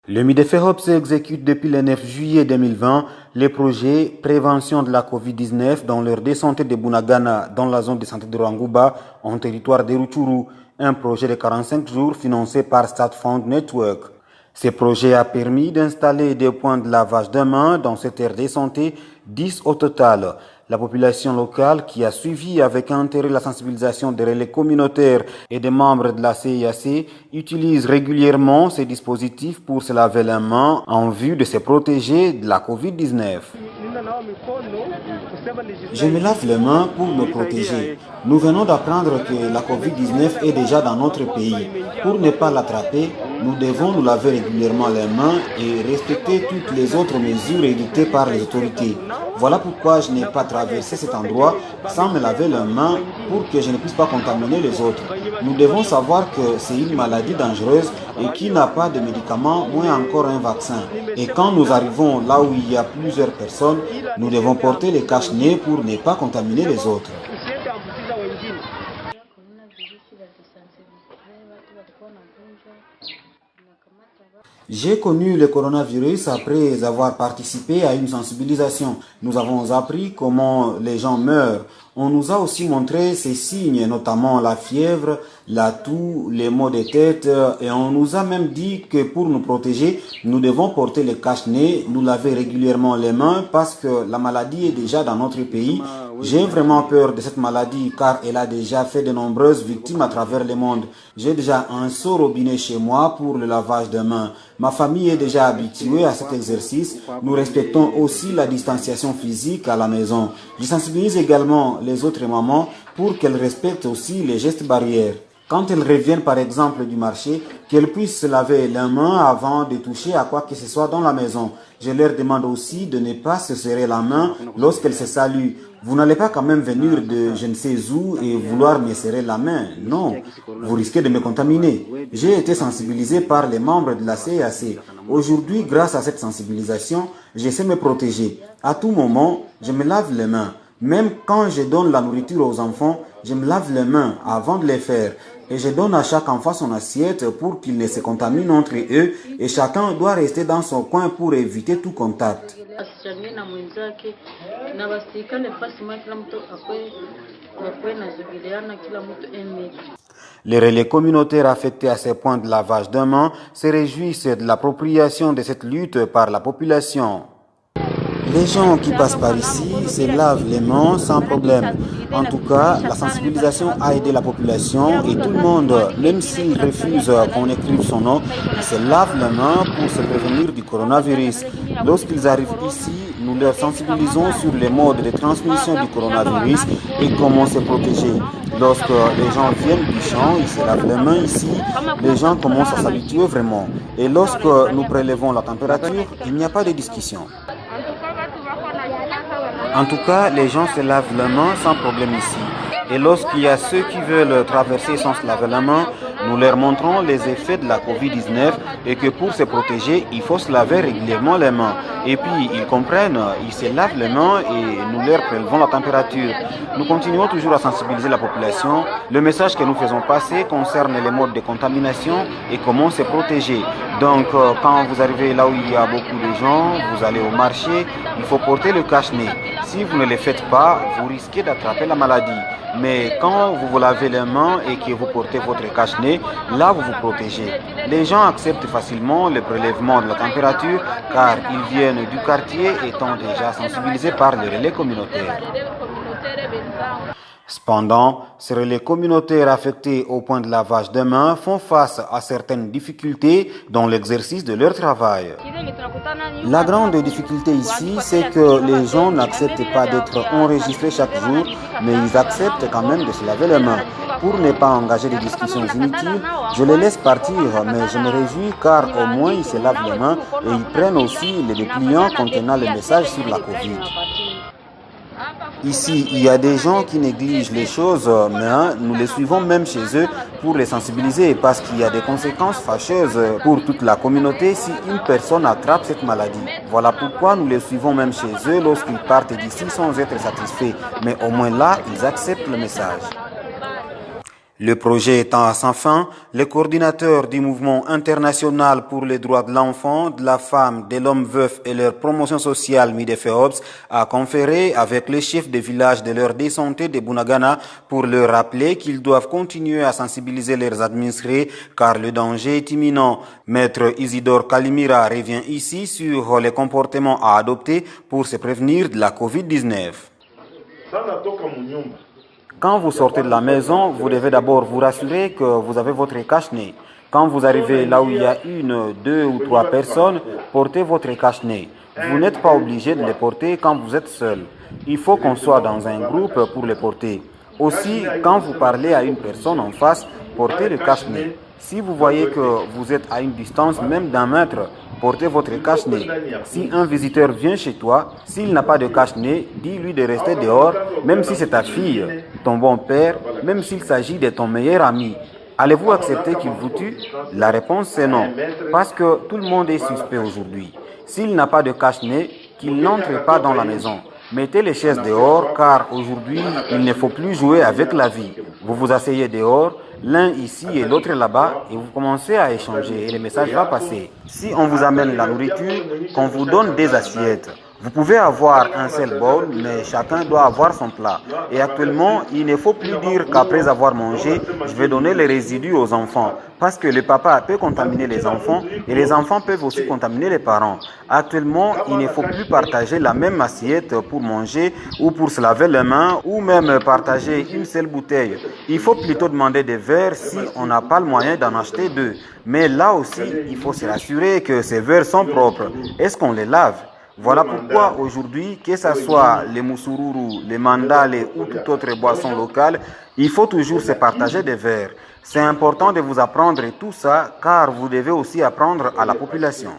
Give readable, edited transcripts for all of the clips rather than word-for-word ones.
Le MIDEFEHOPS exécute depuis le 9 juillet 2020 les projets prévention de la Covid-19 dans leur désanté de Bunagana dans la zone de santé de Rangouba en territoire de Rutshuru, un projet de 45 jours financé par StatFund Network. Ce projet a permis d'installer des points de lavage de mains dans cette aire de santé, 10 au total. La population locale qui a suivi avec intérêt la sensibilisation des relais communautaires et des membres de la CIAC utilise régulièrement ces dispositifs pour se laver les mains en vue de se protéger de la Covid-19. Je me lave les mains pour me protéger. Nous venons d'apprendre que la Covid-19 est déjà dans notre pays. Pour ne pas l'attraper, nous devons nous laver régulièrement les mains et respecter toutes les autres mesures édictées par les autorités. Voilà pourquoi je n'ai pas traversé cet endroit sans me laver les mains pour que je ne puisse pas contaminer les autres. Nous devons savoir que c'est une maladie dangereuse et qui n'a pas de médicaments, moins encore un vaccin. Et quand nous arrivons là où il y a plusieurs personnes, nous devons porter les cache-nez pour ne pas contaminer les autres. J'ai connu le coronavirus après avoir participé à une sensibilisation. Nous avons appris comment les gens meurent. On nous a aussi montré ces signes, notamment la fièvre, la toux, les maux de tête, et on nous a même dit que pour nous protéger, nous devons porter le cache-nez, nous laver régulièrement les mains parce que la maladie est déjà dans notre pays. J'ai vraiment peur de cette maladie car elle a déjà fait de nombreuses victimes à travers le monde. J'ai déjà un seau robinet chez moi pour le lavage de mains. Ma famille est déjà habituée à cet exercice. Nous respectons aussi la distanciation physique à la maison. Je sensibilise également les autres mamans pour qu'elles respectent aussi les gestes barrières. Quand elles reviennent par exemple du marché, qu'elles puissent se laver les mains avant de toucher à quoi que ce soit dans la maison. Je leur demande aussi de ne pas se serrer la main lorsqu'elles se saluent. Vous n'allez pas quand même venir de je ne sais où et vouloir me serrer la main. Non, vous risquez de me contaminer. J'ai été sensibilisé par les membres de la CIAC. Aujourd'hui, grâce à cette sensibilisation, je sais me protéger. À tout moment, je me lave les mains. Même quand je donne la nourriture aux enfants, je me lave les mains avant de les faire. Et je donne à chaque enfant son assiette pour qu'ils ne se contaminent entre eux et chacun doit rester dans son coin pour éviter tout contact. Les relais communautaires affectés à ces points de lavage de mains se réjouissent de l'appropriation de cette lutte par la population. Les gens qui passent par ici se lavent les mains sans problème. En tout cas, la sensibilisation a aidé la population et tout le monde, même s'il refuse qu'on écrive son nom, ils se lavent les mains pour se prévenir du coronavirus. Lorsqu'ils arrivent ici, nous leur sensibilisons sur les modes de transmission du coronavirus et comment se protéger. Lorsque les gens viennent du champ, ils se lavent les mains ici, les gens commencent à s'habituer vraiment. Et lorsque nous prélevons la température, il n'y a pas de discussion. En tout cas, les gens se lavent les mains sans problème ici. Et lorsqu'il y a ceux qui veulent traverser sans se laver la main, nous leur montrons les effets de la Covid-19 et que pour se protéger, il faut se laver régulièrement les mains. Et puis, ils comprennent, ils se lavent les mains et nous leur prélevons la température. Nous continuons toujours à sensibiliser la population. Le message que nous faisons passer concerne les modes de contamination et comment se protéger. Donc, quand vous arrivez là où il y a beaucoup de gens, vous allez au marché, il faut porter le cache-nez. Si vous ne le faites pas, vous risquez d'attraper la maladie. Mais quand vous vous lavez les mains et que vous portez votre cache-nez, là vous vous protégez. Les gens acceptent facilement le prélèvement de la température car ils viennent du quartier étant déjà sensibilisés par les relais communautaires. Cependant, ces relais communautaires affectés au point de lavage de mains font face à certaines difficultés dans l'exercice de leur travail. La grande difficulté ici, c'est que les gens n'acceptent pas d'être enregistrés chaque jour, mais ils acceptent quand même de se laver les mains. Pour ne pas engager des discussions inutiles, je les laisse partir, mais je me réjouis car au moins ils se lavent les mains et ils prennent aussi les dépliants contenant le message sur la Covid. Ici, il y a des gens qui négligent les choses, mais nous les suivons même chez eux pour les sensibiliser parce qu'il y a des conséquences fâcheuses pour toute la communauté si une personne attrape cette maladie. Voilà pourquoi nous les suivons même chez eux lorsqu'ils partent d'ici sans être satisfaits. Mais au moins là, ils acceptent le message. Le projet étant à sa fin, le coordinateur du mouvement international pour les droits de l'enfant, de la femme, de l'homme veuf et leur promotion sociale MIDEFEOPS a conféré avec les chefs de village de leur désanté de Bunagana pour leur rappeler qu'ils doivent continuer à sensibiliser leurs administrés car le danger est imminent. Maître Isidore Kalimira revient ici sur les comportements à adopter pour se prévenir de la COVID-19. Quand vous sortez de la maison, vous devez d'abord vous rassurer que vous avez votre cache-nez. Quand vous arrivez là où il y a 1, 2 ou 3 personnes, portez votre cache-nez. Vous n'êtes pas obligé de les porter quand vous êtes seul. Il faut qu'on soit dans un groupe pour les porter. Aussi, quand vous parlez à une personne en face, portez le cache-nez. Si vous voyez que vous êtes à une distance même d'1 mètre, portez votre cache-nez. Si un visiteur vient chez toi, s'il n'a pas de cache-nez, dis-lui de rester dehors, même si c'est ta fille, ton bon père, même s'il s'agit de ton meilleur ami. Allez-vous accepter qu'il vous tue? La réponse c'est non, parce que tout le monde est suspect aujourd'hui. S'il n'a pas de cache-nez, qu'il n'entre pas dans la maison. Mettez les chaises dehors, car aujourd'hui, il ne faut plus jouer avec la vie. Vous vous asseyez dehors, l'un ici et l'autre là-bas, et vous commencez à échanger, et le message va passer. Si on vous amène la nourriture, qu'on vous donne des assiettes, vous pouvez avoir un seul bol, mais chacun doit avoir son plat. Et actuellement, il ne faut plus dire qu'après avoir mangé, je vais donner les résidus aux enfants. Parce que le papa peut contaminer les enfants et les enfants peuvent aussi contaminer les parents. Actuellement, il ne faut plus partager la même assiette pour manger ou pour se laver les mains ou même partager une seule bouteille. Il faut plutôt demander des verres si on n'a pas le moyen d'en acheter 2. Mais là aussi, il faut se rassurer que ces verres sont propres. Est-ce qu'on les lave? Voilà pourquoi aujourd'hui, que ce soit les moussourous, les mandales ou toute autre boisson locale, il faut toujours se partager des verres. C'est important de vous apprendre tout ça car vous devez aussi apprendre à la population.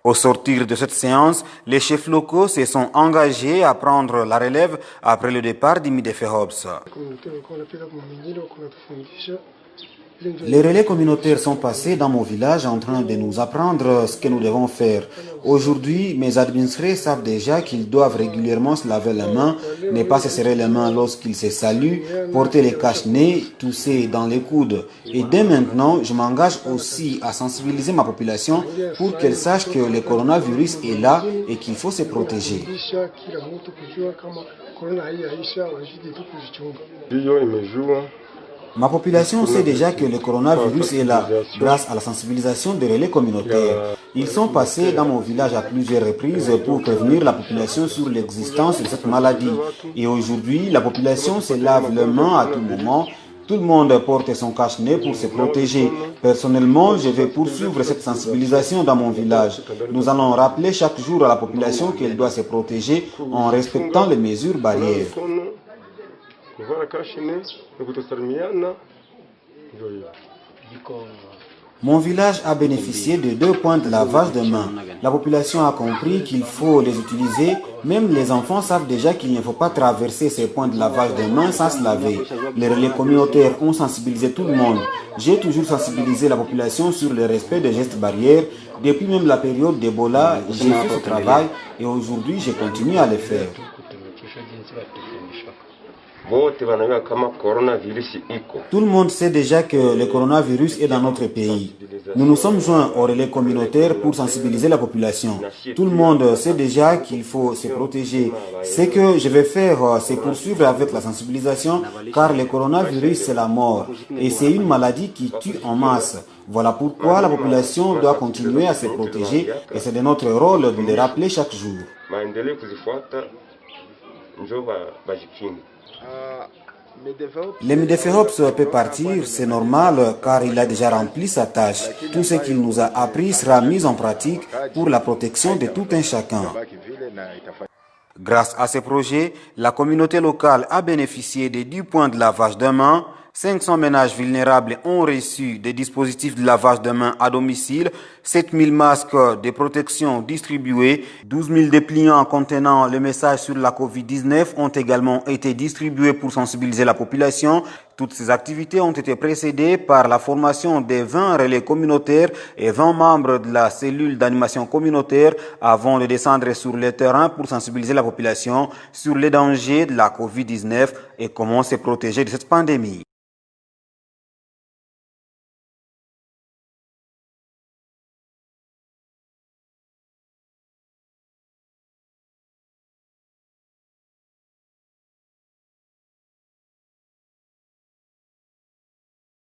Au sortir de cette séance, les chefs locaux se sont engagés à prendre la relève après le départ du MIDEFEOPS. Les relais communautaires sont passés dans mon village en train de nous apprendre ce que nous devons faire. Aujourd'hui, mes administrés savent déjà qu'ils doivent régulièrement se laver les mains, ne pas se serrer les mains lorsqu'ils se saluent, porter les cache-nez, tousser dans les coudes. Et dès maintenant, je m'engage aussi à sensibiliser ma population pour qu'elle sache que le coronavirus est là et qu'il faut se protéger. Ma population sait déjà que le coronavirus est là, grâce à la sensibilisation des relais communautaires. Ils sont passés dans mon village à plusieurs reprises pour prévenir la population sur l'existence de cette maladie. Et aujourd'hui, la population se lave les mains à tout moment. Tout le monde porte son cache-nez pour se protéger. Personnellement, je vais poursuivre cette sensibilisation dans mon village. Nous allons rappeler chaque jour à la population qu'elle doit se protéger en respectant les mesures barrières. Mon village a bénéficié de 2 points de lavage de mains. La population a compris qu'il faut les utiliser. Même les enfants savent déjà qu'il ne faut pas traverser ces points de lavage de mains sans se laver. Les relais communautaires ont sensibilisé tout le monde. J'ai toujours sensibilisé la population sur le respect des gestes barrières. Depuis même la période d'Ebola, j'ai fait ce travail et aujourd'hui, je continue à le faire. Tout le monde sait déjà que le coronavirus est dans notre pays. Nous nous sommes joints au relais communautaire pour sensibiliser la population. Tout le monde sait déjà qu'il faut se protéger. Ce que je vais faire, c'est poursuivre avec la sensibilisation, car le coronavirus, c'est la mort. Et c'est une maladie qui tue en masse. Voilà pourquoi la population doit continuer à se protéger et c'est de notre rôle de le rappeler chaque jour. Le MIDEFEOPS peut partir, c'est normal car il a déjà rempli sa tâche. Tout ce qu'il nous a appris sera mis en pratique pour la protection de tout un chacun. Grâce à ce projet, la communauté locale a bénéficié de 10 points de lavage de mains. 500 ménages vulnérables ont reçu des dispositifs de lavage de mains à domicile, 7000 masques de protection distribués, 12 000 dépliants contenant le message sur la COVID-19 ont également été distribués pour sensibiliser la population, Toutes ces activités ont été précédées par la formation des 20 relais communautaires et 20 membres de la cellule d'animation communautaire avant de descendre sur le terrain pour sensibiliser la population sur les dangers de la COVID-19 et comment se protéger de cette pandémie.